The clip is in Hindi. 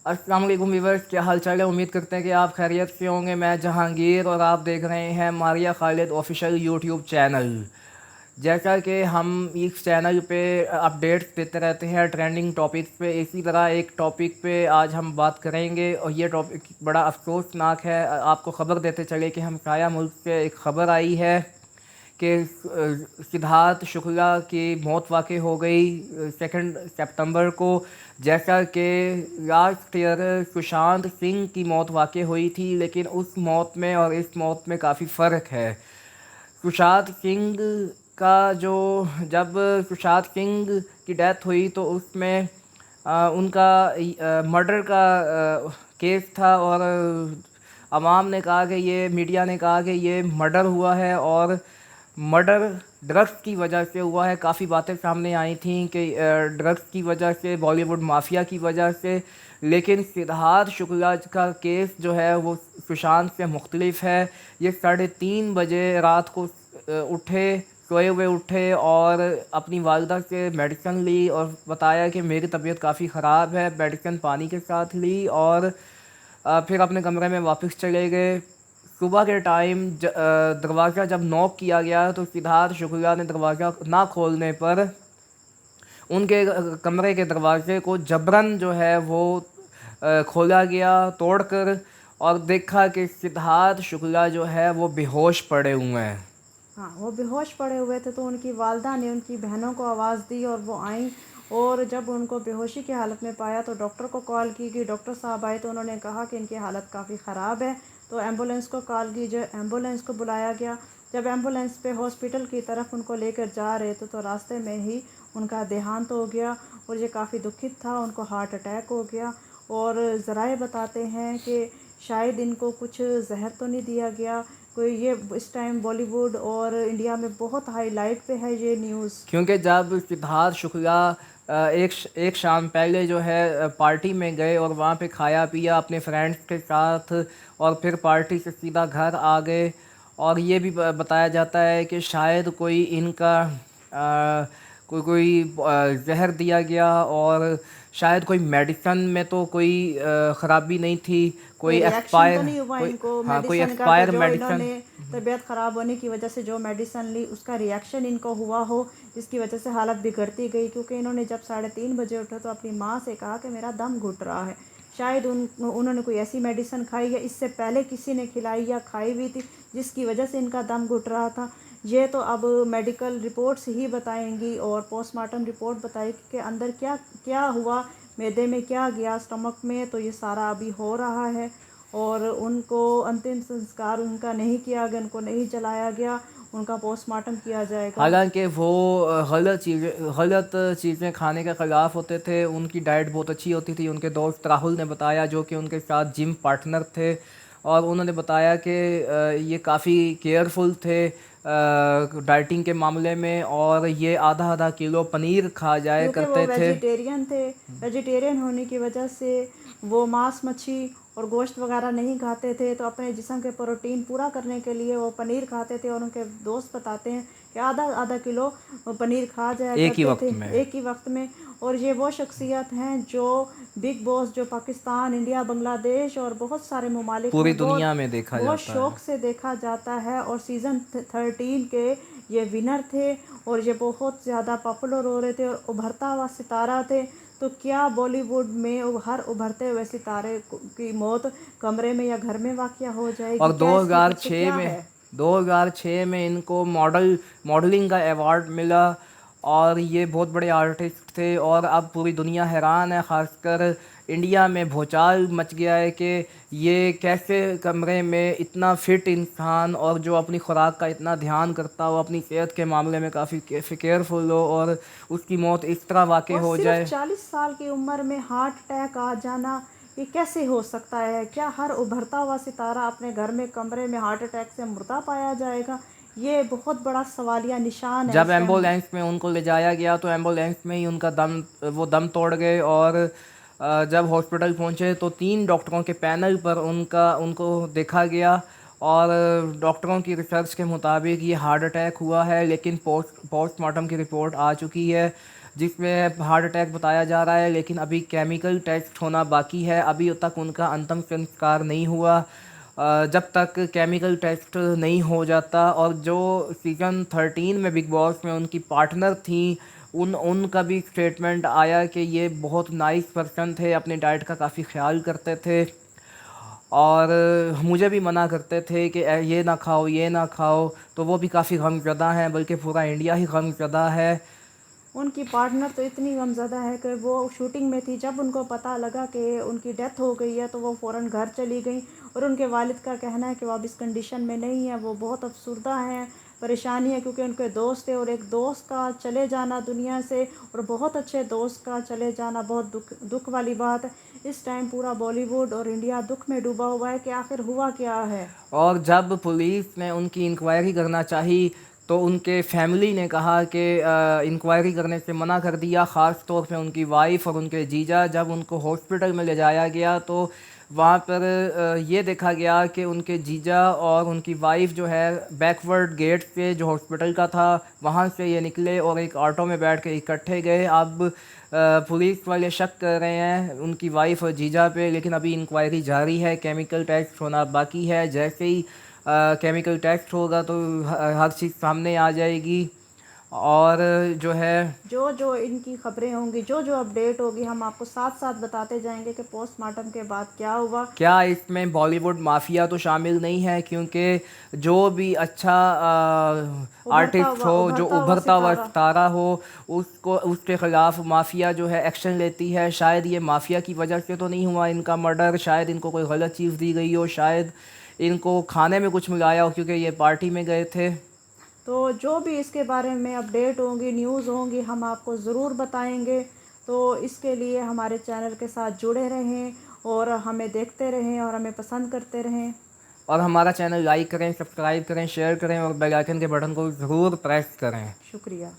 अस्सलाम वालेकुम व्यूअर्स, क्या हाल चाल है। उम्मीद करते हैं कि आप खैरियत से होंगे। मैं जहांगीर और आप देख रहे हैं Maria Khalid official YouTube channel. जैसा कि हम इस चैनल पे अपडेट्स देते रहते हैं ट्रेंडिंग टॉपिक्स पे, इसी तरह एक टॉपिक पे आज हम बात करेंगे और ये टॉपिक बड़ा अफसोसनाक है। आपको ख़बर देते चले कि हम साया मुल्क से एक ख़बर आई है कि सिद्धार्थ शुक्ला की मौत वाक़ई हो गई 2 सितंबर को। जैसा कि लास्ट ईयर सुशांत सिंह की मौत वाक़ई हुई थी, लेकिन उस मौत में और इस मौत में काफ़ी फ़र्क है। सुशांत सिंह का जो जब सुशांत सिंह की डेथ हुई तो उसमें उनका मर्डर का केस था और अवाम ने कहा कि ये मीडिया ने कहा कि ये मर्डर हुआ है और मर्डर ड्रग्स की वजह से हुआ है। काफ़ी बातें सामने आई थी कि ड्रग्स की वजह से, बॉलीवुड माफिया की वजह से। लेकिन सिद्धार्थ शुक्ला का केस जो है वो सुशांत से मुख्तलिफ है। ये 3:30 बजे रात को उठे, सोए हुए उठे और अपनी वालदा से मेडिसिन ली और बताया कि मेरी तबीयत काफ़ी ख़राब है। मेडिसिन पानी के साथ ली और फिर अपने कमरे में वापस चले गए। सुबह के टाइम दरवाज़ा जब नॉक किया गया तो सिद्धार्थ शुक्ला ने दरवाज़ा ना खोलने पर उनके कमरे के दरवाजे को जबरन जो है वो खोला गया तोड़कर, और देखा कि सिद्धार्थ शुक्ला जो है वो बेहोश पड़े हुए हैं। हाँ, वो बेहोश पड़े हुए थे तो उनकी वालदा ने उनकी बहनों को आवाज़ दी और वो आईं। और जब उनको बेहोशी की हालत में पाया तो डॉक्टर को कॉल की कि डॉक्टर साहब आए तो उन्होंने कहा कि इनकी हालत काफ़ी ख़राब है। तो एम्बुलेंस को कॉल की, जो एम्बुलेंस को बुलाया गया। जब एम्बुलेंस पे हॉस्पिटल की तरफ उनको लेकर जा रहे थे तो रास्ते में ही उनका देहांत हो गया। और ये काफ़ी दुखित था, उनको हार्ट अटैक हो गया। और ज़राए बताते हैं कि शायद इनको कुछ जहर तो नहीं दिया गया कोई। ये इस टाइम बॉलीवुड और इंडिया में बहुत हाईलाइट पे है ये न्यूज़। क्योंकि जब सिद्धार्थ शुक्ला एक शाम पहले जो है पार्टी में गए और वहाँ पे खाया पिया अपने फ्रेंड्स के साथ और फिर पार्टी से सीधा घर आ गए। और ये भी बताया जाता है कि शायद कोई इनका कोई कोई जहर दिया गया और शायद कोई मेडिसन में तो कोई ख़राबी नहीं थी, कोई कोई रिएक्शन तो एक्सपायर, नहीं हुआ कोई, इनको हाँ, कोई मेडिसन का, कि एक्सपायर जो मेडिसन। इन्होंने तबीयत ख़राब होने की वजह से जो मेडिसन ली उसका रिएक्शन इनको हुआ हो, जिसकी वजह से हालत बिगड़ती गई। क्योंकि इन्होंने जब 3:30 बजे उठा तो अपनी माँ से कहा कि मेरा दम घुट रहा है। शायद उन्होंने कोई ऐसी मेडिसन खाई या इससे पहले किसी ने खिलाई या खाई हुई थी जिसकी वजह से इनका दम घुट रहा था। ये तो अब मेडिकल रिपोर्ट्स ही बताएंगी और पोस्टमार्टम रिपोर्ट बताएगी कि अंदर क्या क्या हुआ, मैदे में क्या गया, स्टमक में। तो ये सारा अभी हो रहा है। और उनको अंतिम संस्कार उनका नहीं किया गया, उनको नहीं जलाया गया, उनका पोस्टमार्टम किया जाएगा। हालांकि वो गलत चीज़ें खाने के ख़िलाफ़ होते थे। उनकी डाइट बहुत अच्छी होती थी। उनके दोस्त राहुल ने बताया, जो कि उनके साथ जिम पार्टनर थे, और उन्होंने बताया कि ये काफ़ी केयरफुल थे डाइटिंग के मामले में, और ये आधा आधा किलो पनीर खा जाया क्योंकि वो करते थे। वेजिटेरियन थे। वेजिटेरियन होने की वजह से वो मांस मच्छी और गोश्त वगैरह नहीं खाते थे। तो अपने जिस्म के प्रोटीन पूरा करने के लिए वो पनीर खाते थे। और उनके दोस्त बताते हैं कि आधा आधा किलो पनीर खा जाया एक ही करते थे वक्त में एक ही वक्त में। और ये वो शख्सियत हैं जो बिग बॉस, जो पाकिस्तान, इंडिया, बांग्लादेश और बहुत सारे ममालिक पूरी में बहुत दुनिया में देखा बहुत जाता है। शौक से देखा जाता है। और सीज़न 13 के ये विनर थे और ये बहुत ज़्यादा पॉपुलर हो रहे थे और उभरता हुआ सितारा थे। तो क्या बॉलीवुड में हर उभरते हुए सितारे की मौत कमरे में या घर में वाक़या हो जाएगी? और क्या इसके पीछे 2006 क्या में है? 2006 में इनको मॉडलिंग का अवार्ड मिला, और ये बहुत बड़े आर्टिस्ट थे। और अब पूरी दुनिया हैरान है, ख़ासकर इंडिया में भूचाल मच गया है कि ये कैसे कमरे में इतना फिट इंसान और जो अपनी खुराक का इतना ध्यान करता हो, अपनी सेहत के मामले में काफ़ी केयरफुल हो, और उसकी मौत इस तरह वाक़ई और हो सिर्फ जाए। 40 साल की उम्र में हार्ट अटैक आ जाना, ये कैसे हो सकता है? क्या हर उभरता हुआ सितारा अपने घर में कमरे में हार्ट अटैक से मुर्दा पाया जाएगा? ये बहुत बड़ा सवालिया निशान है जब इस टाइम। एम्बुलेंस में उनको ले जाया गया तो एम्बुलेंस में ही उनका दम तोड़ गए। और जब हॉस्पिटल पहुंचे तो 3 डॉक्टरों के पैनल पर उनको देखा गया, और डॉक्टरों की रिसर्च के मुताबिक ये हार्ट अटैक हुआ है। लेकिन पोस्टमार्टम की रिपोर्ट आ चुकी है। जिसमें हार्ट अटैक बताया जा रहा है, लेकिन अभी केमिकल टेस्ट होना बाकी है। अभी तक उनका अंतिम संस्कार नहीं हुआ। जब तक केमिकल टेस्ट नहीं हो जाता, और जो सीज़न 13 में बिग बॉस में उनकी पार्टनर थी, उनका भी स्टेटमेंट आया कि ये बहुत नाइस पर्सन थे, अपने डाइट का काफ़ी ख्याल करते थे, और मुझे भी मना करते थे कि ये ना खाओ, ये ना खाओ। तो वो भी काफ़ी गमज़दा हैं, बल्कि पूरा इंडिया ही गमज़दा है। उनकी पार्टनर तो इतनी गमज़दा है कि वो शूटिंग में थी, जब उनको पता लगा कि उनकी डेथ हो गई है तो वो फ़ौरन घर चली गई। और उनके वालिद का कहना है कि वो अब इस कंडीशन में नहीं है, वो बहुत अफसरदा हैं, परेशानी है, क्योंकि उनके दोस्त थे और एक दोस्त का चले जाना दुनिया से, और बहुत अच्छे दोस्त का चले जाना बहुत दुख वाली बात है। इस टाइम पूरा बॉलीवुड और इंडिया दुख में डूबा हुआ है कि आखिर हुआ क्या है। और जब पुलिस ने उनकी इंक्वायरी करना चाही, तो उनके फैमिली ने कहा कि इंक्वायरी करने से मना कर दिया। ख़ास तौर पे उनकी वाइफ और उनके जीजा, जब उनको हॉस्पिटल में ले जाया गया तो वहाँ पर ये देखा गया कि उनके जीजा और उनकी वाइफ जो है बैकवर्ड गेट पे जो हॉस्पिटल का था वहाँ से ये निकले और एक ऑटो में बैठ के इकट्ठे गए। अब पुलिस वाले शक कर रहे हैं उनकी वाइफ और जीजा पे, लेकिन अभी इंक्वायरी जारी है, केमिकल टेस्ट होना बाकी है। जैसे ही केमिकल टेस्ट होगा तो हर चीज़ सामने आ जाएगी। और जो है, जो जो इनकी खबरें होंगी, जो जो अपडेट होगी, हम आपको साथ साथ बताते जाएंगे कि पोस्टमार्टम के बाद क्या हुआ। क्या इसमें बॉलीवुड माफिया तो शामिल नहीं है? क्योंकि जो भी अच्छा आर्टिस्ट हो, जो उभरता हुआ सितारा। सितारा हो, उसको उसके ख़िलाफ़ माफिया जो है एक्शन लेती है। शायद ये माफिया की वजह से तो नहीं हुआ इनका मर्डर, शायद इनको कोई गलत चीज़ दी गई हो, शायद इनको खाने में कुछ मिलाया हो क्योंकि ये पार्टी में गए थे। तो जो भी इसके बारे में अपडेट होंगी, न्यूज़ होंगी, हम आपको ज़रूर बताएंगे। तो इसके लिए हमारे चैनल के साथ जुड़े रहें और हमें देखते रहें और हमें पसंद करते रहें। और हमारा चैनल लाइक करें, सब्सक्राइब करें, शेयर करें, और बेल आइकन के बटन को ज़रूर प्रेस करें। शुक्रिया।